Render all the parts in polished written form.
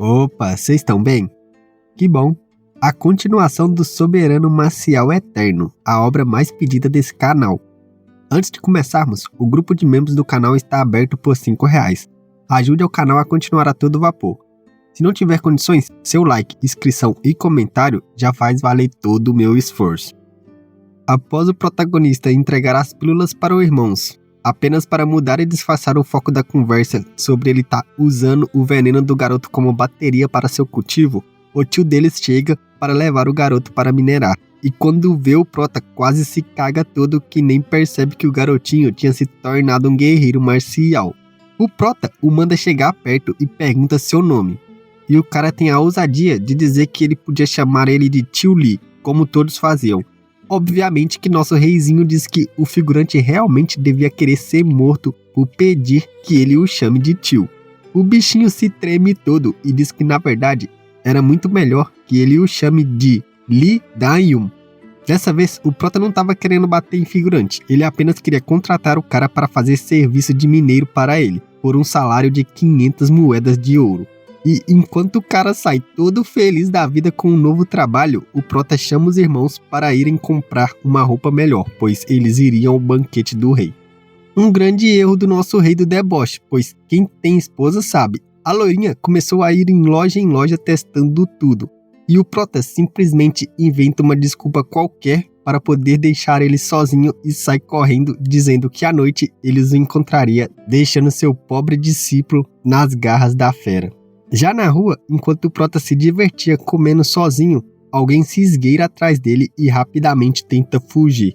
Opa, vocês estão bem? Que bom! A continuação do Soberano Marcial Eterno, a obra mais pedida desse canal. Antes de começarmos, o grupo de membros do canal está aberto por R$5. Ajude ao canal a continuar a todo vapor. Se não tiver condições, seu like, inscrição e comentário já faz valer todo o meu esforço. Após o protagonista entregar as pílulas para os irmãos, apenas para mudar e disfarçar o foco da conversa sobre ele estar usando o veneno do garoto como bateria para seu cultivo, o tio deles chega para levar o garoto para minerar. E quando vê o prota, quase se caga todo que nem percebe que o garotinho tinha se tornado um guerreiro marcial. O prota o manda chegar perto e pergunta seu nome. E o cara tem a ousadia de dizer que ele podia chamar ele de Tio Lee, como todos faziam. Obviamente que nosso reizinho diz que o figurante realmente devia querer ser morto por pedir que ele o chame de tio. O bichinho se treme todo e diz que na verdade era muito melhor que ele o chame de Lee Dan-yun. Dessa vez o prota não estava querendo bater em figurante, ele apenas queria contratar o cara para fazer serviço de mineiro para ele, por um salário de 500 moedas de ouro. E enquanto o cara sai todo feliz da vida com um novo trabalho, o prota chama os irmãos para irem comprar uma roupa melhor, pois eles iriam ao banquete do rei. Um grande erro do nosso rei do deboche, pois quem tem esposa sabe. A loirinha começou a ir em loja testando tudo, e o prota simplesmente inventa uma desculpa qualquer para poder deixar ele sozinho e sai correndo, dizendo que à noite eles o encontraria, deixando seu pobre discípulo nas garras da fera. Já na rua, enquanto o prota se divertia comendo sozinho, alguém se esgueira atrás dele e rapidamente tenta fugir.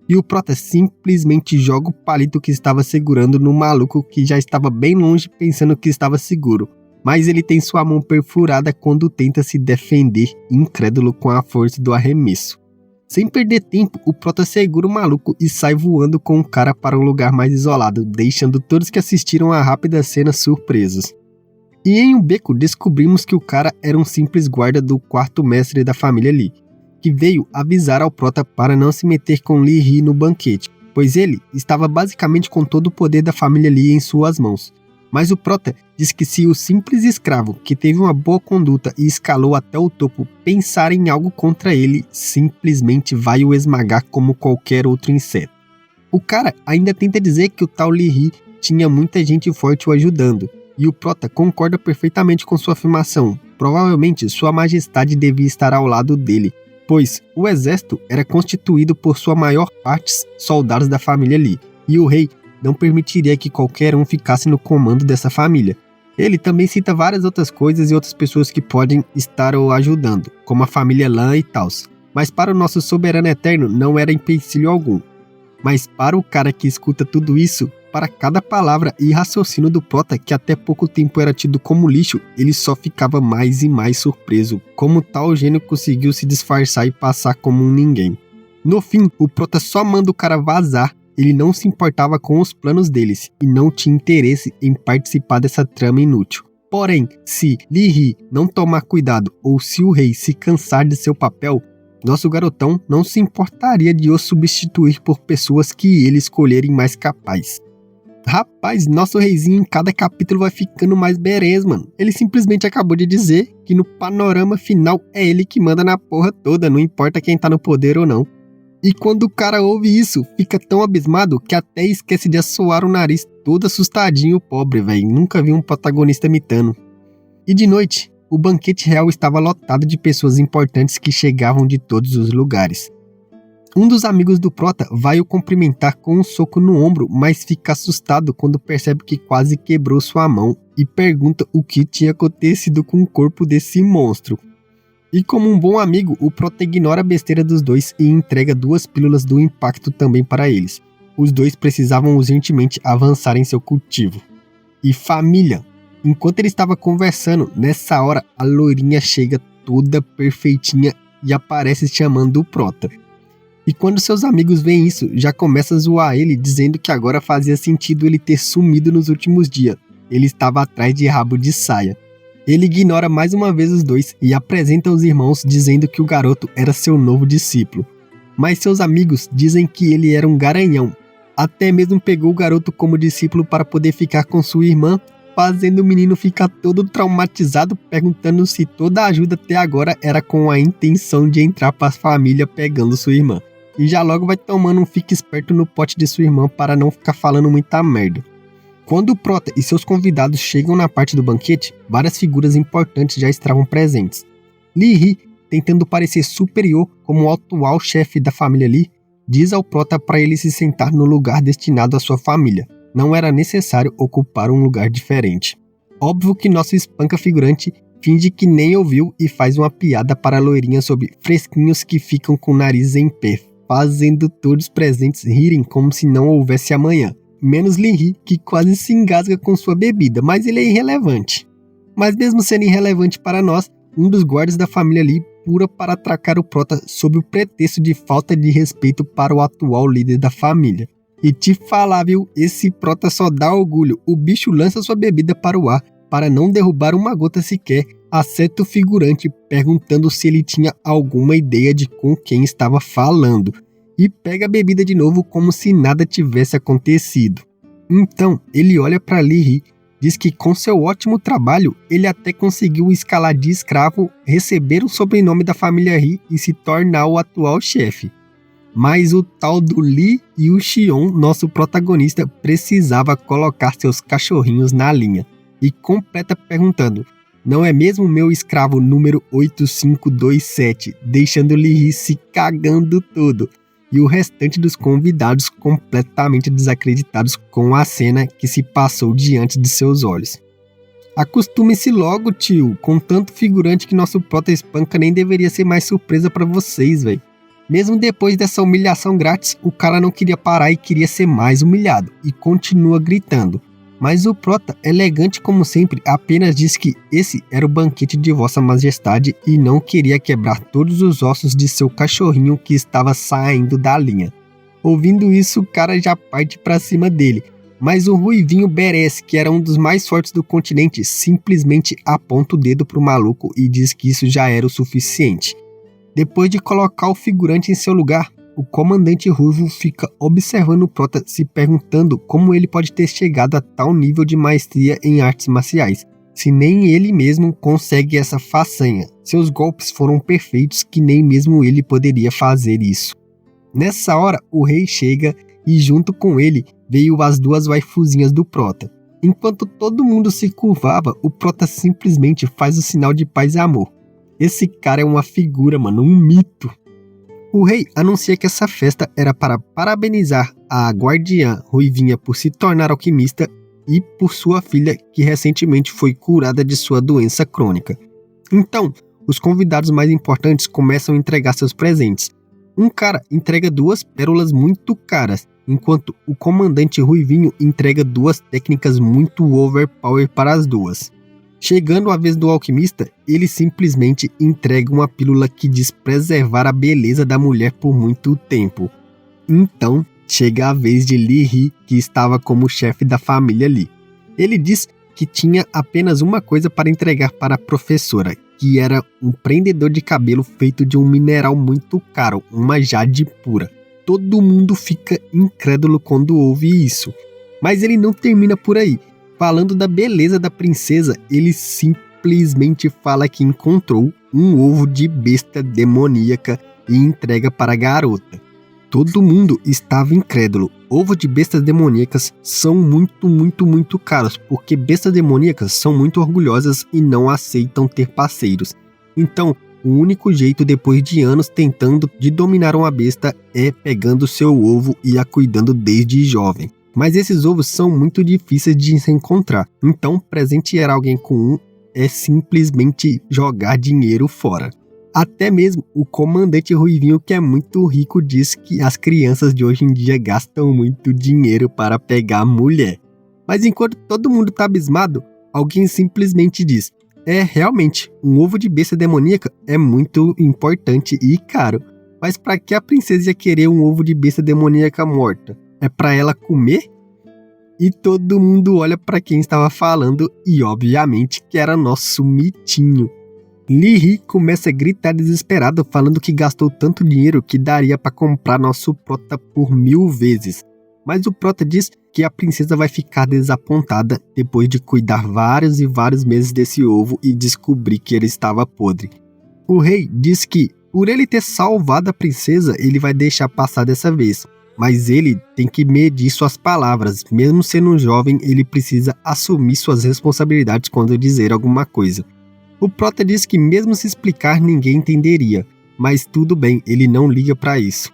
E o prota simplesmente joga o palito que estava segurando no maluco que já estava bem longe pensando que estava seguro. Mas ele tem sua mão perfurada quando tenta se defender, incrédulo com a força do arremesso. Sem perder tempo, o prota segura o maluco e sai voando com o cara para um lugar mais isolado, deixando todos que assistiram a rápida cena surpresos. E em um beco descobrimos que o cara era um simples guarda do quarto mestre da família Lee, que veio avisar ao prota para não se meter com Lee Hee no banquete, pois ele estava basicamente com todo o poder da família Lee em suas mãos. Mas o prota diz que se o simples escravo, que teve uma boa conduta e escalou até o topo, pensar em algo contra ele, simplesmente vai o esmagar como qualquer outro inseto. O cara ainda tenta dizer que o tal Lee Hee tinha muita gente forte o ajudando, e o prota concorda perfeitamente com sua afirmação. Provavelmente sua majestade devia estar ao lado dele, pois o exército era constituído por sua maior parte soldados da família Lee, e o rei não permitiria que qualquer um ficasse no comando dessa família. Ele também cita várias outras coisas e outras pessoas que podem estar o ajudando, como a família Lan e tals. Mas para o nosso soberano eterno não era empecilho algum. Mas para o cara que escuta tudo isso, para cada palavra e raciocínio do prota, que até pouco tempo era tido como lixo, ele só ficava mais e mais surpreso, como tal gênio conseguiu se disfarçar e passar como um ninguém. No fim, o prota só manda o cara vazar, ele não se importava com os planos deles, e não tinha interesse em participar dessa trama inútil. Porém, se Lee Hee não tomar cuidado, ou se o rei se cansar de seu papel, nosso garotão não se importaria de o substituir por pessoas que ele escolherem mais capazes. Rapaz, nosso reizinho em cada capítulo vai ficando mais berés, mano. Ele simplesmente acabou de dizer que no panorama final é ele que manda na porra toda, não importa quem tá no poder ou não. E quando o cara ouve isso, fica tão abismado que até esquece de assoar o nariz, todo assustadinho, pobre, velho. Nunca vi um protagonista imitando. E de noite, o banquete real estava lotado de pessoas importantes que chegavam de todos os lugares. Um dos amigos do prota vai o cumprimentar com um soco no ombro, mas fica assustado quando percebe que quase quebrou sua mão e pergunta o que tinha acontecido com o corpo desse monstro. E como um bom amigo, o prota ignora a besteira dos dois e entrega 2 pílulas do impacto também para eles. Os dois precisavam urgentemente avançar em seu cultivo. E família! Enquanto ele estava conversando, nessa hora a loirinha chega toda perfeitinha e aparece chamando o prota. E quando seus amigos veem isso, já começam a zoar ele, dizendo que agora fazia sentido ele ter sumido nos últimos dias. Ele estava atrás de rabo de saia. Ele ignora mais uma vez os dois e apresenta os irmãos dizendo que o garoto era seu novo discípulo. Mas seus amigos dizem que ele era um garanhão. Até mesmo pegou o garoto como discípulo para poder ficar com sua irmã, fazendo o menino ficar todo traumatizado, perguntando se toda a ajuda até agora era com a intenção de entrar para a família pegando sua irmã. E já logo vai tomando um fique esperto no pote de sua irmã para não ficar falando muita merda. Quando o Prota e seus convidados chegam na parte do banquete, várias figuras importantes já estavam presentes. Lee Hi, tentando parecer superior como o atual chefe da família Lee, diz ao Prota para ele se sentar no lugar destinado à sua família. Não era necessário ocupar um lugar diferente. Óbvio que nosso espanca figurante finge que nem ouviu e faz uma piada para a loirinha sobre fresquinhos que ficam com o nariz em pé, fazendo todos os presentes rirem como se não houvesse amanhã. Menos Lee Hi, que quase se engasga com sua bebida, mas ele é irrelevante. Mas mesmo sendo irrelevante para nós, um dos guardas da família Lee pura para atracar o Prota sob o pretexto de falta de respeito para o atual líder da família. E te falar, viu, esse Prota só dá orgulho, o bicho lança sua bebida para o ar, para não derrubar uma gota sequer, acerta o figurante perguntando se ele tinha alguma ideia de com quem estava falando, e pega a bebida de novo como se nada tivesse acontecido. Então, ele olha para Lee Hi, diz que com seu ótimo trabalho, ele até conseguiu escalar de escravo, receber o sobrenome da família Hi e se tornar o atual chefe. Mas o tal do Lee e o Xion, nosso protagonista, precisava colocar seus cachorrinhos na linha. E completa perguntando, não é mesmo meu escravo número 8527, deixando Lee Hi se cagando todo. E o restante dos convidados completamente desacreditados com a cena que se passou diante de seus olhos. Acostume-se logo, tio, com tanto figurante que nosso Prota espanca nem deveria ser mais surpresa pra vocês, velho. Mesmo depois dessa humilhação grátis, o cara não queria parar e queria ser mais humilhado, e continua gritando. Mas o Prota, elegante como sempre, apenas disse que esse era o banquete de Vossa Majestade e não queria quebrar todos os ossos de seu cachorrinho que estava saindo da linha. Ouvindo isso, o cara já parte pra cima dele, mas o Ruivinho Beres, que era um dos mais fortes do continente, simplesmente aponta o dedo pro maluco e diz que isso já era o suficiente. Depois de colocar o figurante em seu lugar, o comandante Ruivo fica observando o Prota, se perguntando como ele pode ter chegado a tal nível de maestria em artes marciais, se nem ele mesmo consegue essa façanha. Seus golpes foram perfeitos que nem mesmo ele poderia fazer isso. Nessa hora, o rei chega e junto com ele veio as duas waifuzinhas do Prota. Enquanto todo mundo se curvava, o Prota simplesmente faz o sinal de paz e amor. Esse cara é uma figura, mano, um mito. O rei anuncia que essa festa era para parabenizar a guardiã Ruivinha por se tornar alquimista e por sua filha que recentemente foi curada de sua doença crônica. Então, os convidados mais importantes começam a entregar seus presentes. Um cara entrega 2 pérolas muito caras, enquanto o comandante Ruivinho entrega 2 técnicas muito overpower para as duas. Chegando a vez do alquimista, ele simplesmente entrega uma pílula que diz preservar a beleza da mulher por muito tempo. Então, chega a vez de Lee Hi, que estava como chefe da família Lee. Ele diz que tinha apenas uma coisa para entregar para a professora, que era um prendedor de cabelo feito de um mineral muito caro, uma jade pura. Todo mundo fica incrédulo quando ouve isso. Mas ele não termina por aí. Falando da beleza da princesa, ele simplesmente fala que encontrou um ovo de besta demoníaca e entrega para a garota. Todo mundo estava incrédulo. Ovo de bestas demoníacas são muito caros, porque bestas demoníacas são muito orgulhosas e não aceitam ter parceiros. Então, o único jeito depois de anos tentando de dominar uma besta é pegando seu ovo e a cuidando desde jovem. Mas esses ovos são muito difíceis de se encontrar, então presentear alguém com um é simplesmente jogar dinheiro fora. Até mesmo o comandante Ruivinho, que é muito rico, diz que as crianças de hoje em dia gastam muito dinheiro para pegar mulher. Mas enquanto todo mundo tá abismado, alguém simplesmente diz: realmente, um ovo de besta demoníaca é muito importante e caro. Mas pra que a princesa ia querer um ovo de besta demoníaca morta? É pra ela comer? E todo mundo olha pra quem estava falando e obviamente que era nosso mitinho. Lee Hi começa a gritar desesperado, falando que gastou tanto dinheiro que daria pra comprar nosso Prota por 1000 vezes. Mas o Prota diz que a princesa vai ficar desapontada depois de cuidar vários e vários meses desse ovo e descobrir que ele estava podre. O rei diz que, por ele ter salvado a princesa, ele vai deixar passar dessa vez. Mas ele tem que medir suas palavras. Mesmo sendo um jovem, ele precisa assumir suas responsabilidades quando dizer alguma coisa. O prota diz que mesmo se explicar, ninguém entenderia. Mas tudo bem, ele não liga pra isso.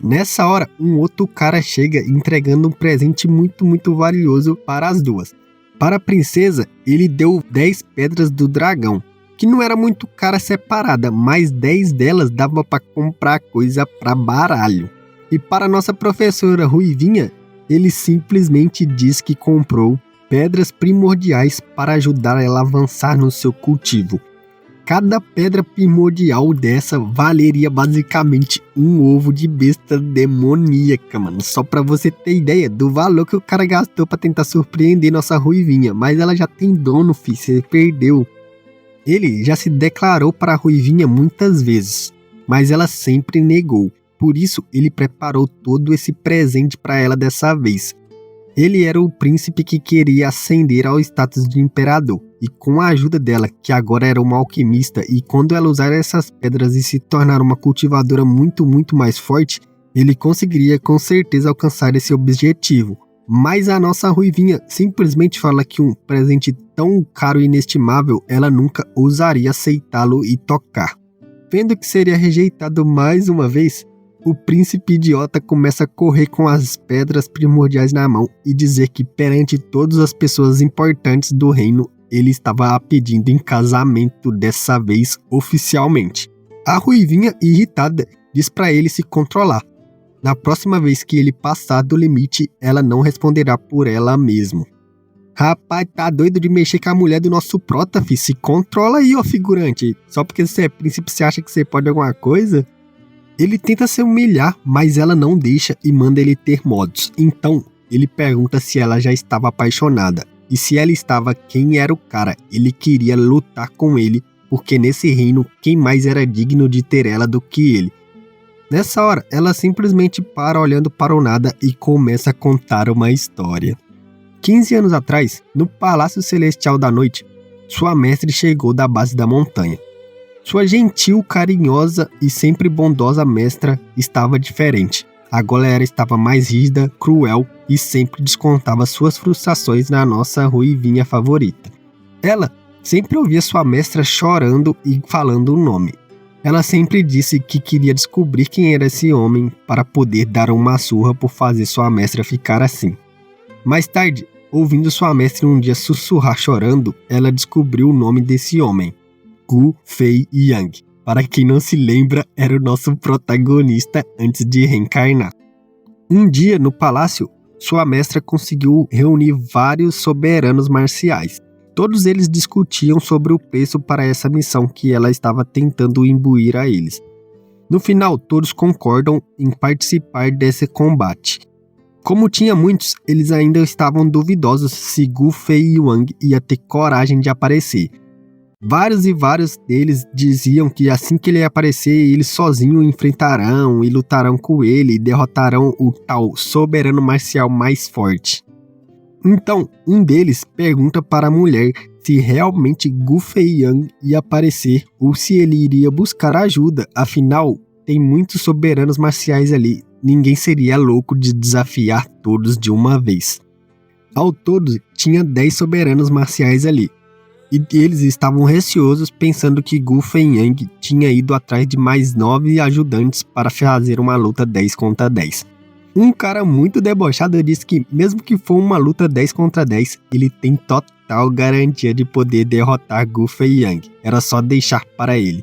Nessa hora, um outro cara chega entregando um presente muito valioso para as duas. Para a princesa, ele deu 10 pedras do dragão, que não era muito cara separada, mas 10 delas dava para comprar coisa para baralho. E para nossa professora Ruivinha, ele simplesmente diz que comprou pedras primordiais para ajudar ela a avançar no seu cultivo. Cada pedra primordial dessa valeria basicamente um ovo de besta demoníaca, mano. Só pra você ter ideia do valor que o cara gastou pra tentar surpreender nossa Ruivinha. Mas ela já tem dono, filho, você perdeu. Ele já se declarou para a Ruivinha muitas vezes, mas ela sempre negou. Por isso, ele preparou todo esse presente para ela dessa vez. Ele era o príncipe que queria ascender ao status de imperador, e com a ajuda dela, que agora era uma alquimista, e quando ela usar essas pedras e se tornar uma cultivadora muito mais forte, ele conseguiria com certeza alcançar esse objetivo. Mas a nossa Ruivinha simplesmente fala que um presente tão caro e inestimável, ela nunca ousaria aceitá-lo e tocar. Vendo que seria rejeitado mais uma vez, o príncipe idiota começa a correr com as pedras primordiais na mão e dizer que perante todas as pessoas importantes do reino, ele estava a pedindo em casamento dessa vez oficialmente. A Ruivinha, irritada, diz para ele se controlar. Na próxima vez que ele passar do limite, ela não responderá por ela mesma. Rapaz, tá doido de mexer com a mulher do nosso prota, fi? Se controla aí, ó figurante. Só porque você é príncipe, você acha que você pode alguma coisa? Ele tenta se humilhar, mas ela não deixa e manda ele ter modos. Então, ele pergunta se ela já estava apaixonada. E se ela estava, quem era o cara? Ele queria lutar com ele, porque nesse reino, quem mais era digno de ter ela do que ele? Nessa hora, ela simplesmente para olhando para o nada e começa a contar uma história. 15 anos atrás, no Palácio Celestial da Noite, sua mestre chegou da base da montanha. Sua gentil, carinhosa e sempre bondosa mestra estava diferente. Agora ela estava mais rígida, cruel e sempre descontava suas frustrações na nossa Ruivinha favorita. Ela sempre ouvia sua mestra chorando e falando o nome. Ela sempre disse que queria descobrir quem era esse homem para poder dar uma surra por fazer sua mestra ficar assim. Mais tarde, ouvindo sua mestra um dia sussurrar chorando, ela descobriu o nome desse homem. Gu Fei Yang. Para quem não se lembra, era o nosso protagonista antes de reencarnar. Um dia, no palácio, sua mestra conseguiu reunir vários soberanos marciais. Todos eles discutiam sobre o preço para essa missão que ela estava tentando imbuir a eles. No final, todos concordam em participar desse combate. Como tinha muitos, eles ainda estavam duvidosos se Gu Fei Yang ia ter coragem de aparecer. Vários deles diziam que assim que ele aparecer, eles sozinhos enfrentarão e lutarão com ele e derrotarão o tal soberano marcial mais forte. Então, um deles pergunta para a mulher se realmente Gu Fei Yang ia aparecer ou se ele iria buscar ajuda, afinal, tem muitos soberanos marciais ali, ninguém seria louco de desafiar todos de uma vez. Ao todo, tinha 10 soberanos marciais ali. E eles estavam receosos pensando que Gu Fei Yang tinha ido atrás de mais 9 ajudantes para fazer uma luta 10 contra 10. Um cara muito debochado disse que mesmo que for uma luta 10 contra 10, ele tem total garantia de poder derrotar Gu Fei Yang, era só deixar para ele.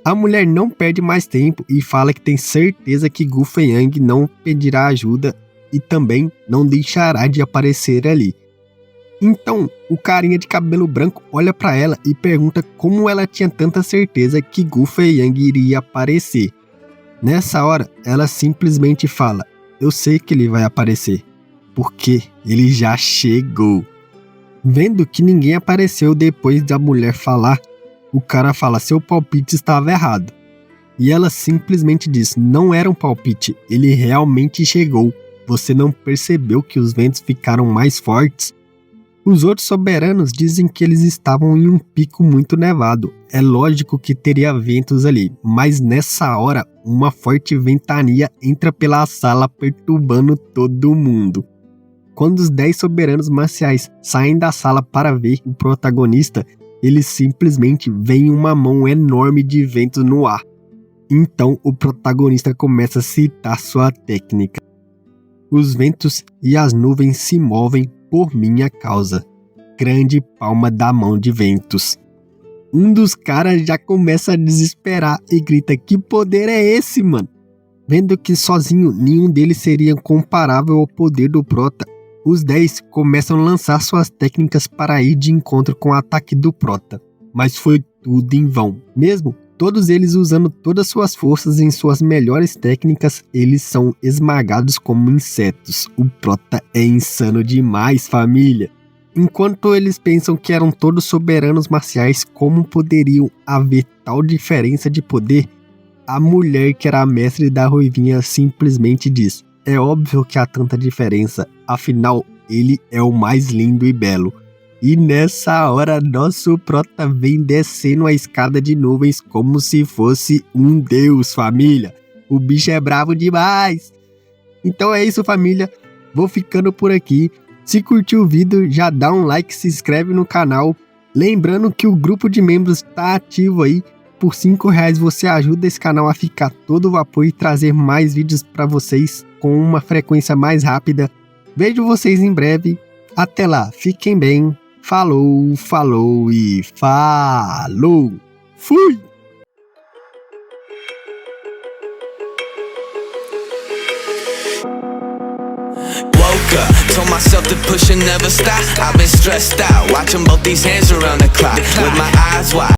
A mulher não perde mais tempo e fala que tem certeza que Gu Fei Yang não pedirá ajuda e também não deixará de aparecer ali. Então, o carinha de cabelo branco olha pra ela e pergunta como ela tinha tanta certeza que Gu Fei Yang iria aparecer. Nessa hora, ela simplesmente fala, eu sei que ele vai aparecer, porque ele já chegou. Vendo que ninguém apareceu depois da mulher falar, o cara fala, seu palpite estava errado. E ela simplesmente diz, não era um palpite, ele realmente chegou. Você não percebeu que os ventos ficaram mais fortes? Os outros soberanos dizem que eles estavam em um pico muito nevado. É lógico que teria ventos ali, mas nessa hora, uma forte ventania entra pela sala perturbando todo mundo. Quando os 10 soberanos marciais saem da sala para ver o protagonista, eles simplesmente veem uma mão enorme de vento no ar. Então o protagonista começa a citar sua técnica. Os ventos e as nuvens se movem por minha causa. Grande palma da mão de ventos. Um dos caras já começa a desesperar e grita: que poder é esse, mano? Vendo que sozinho nenhum deles seria comparável ao poder do Prota, os 10 começam a lançar suas técnicas para ir de encontro com o ataque do Prota. Mas foi tudo em vão. Mesmo todos eles usando todas suas forças em suas melhores técnicas, eles são esmagados como insetos. O Prota é insano demais, família. Enquanto eles pensam que eram todos soberanos marciais, como poderiam haver tal diferença de poder? A mulher que era a mestre da Ruivinha simplesmente diz: é óbvio que há tanta diferença, afinal ele é o mais lindo e belo. E nessa hora nosso Prota vem descendo a escada de nuvens como se fosse um deus, família. O bicho é bravo demais. Então é isso, família, vou ficando por aqui. Se curtiu o vídeo, já dá um like, se inscreve no canal. Lembrando que o grupo de membros está ativo aí. Por R$5 você ajuda esse canal a ficar todo vapor e trazer mais vídeos para vocês com uma frequência mais rápida. Vejo vocês em breve. Até lá, fiquem bem. Falou, falou e falou. Fui! Woke up, told myself to push and never stop. I've been stressed out, watching both these hands around the clock with my eyes wide.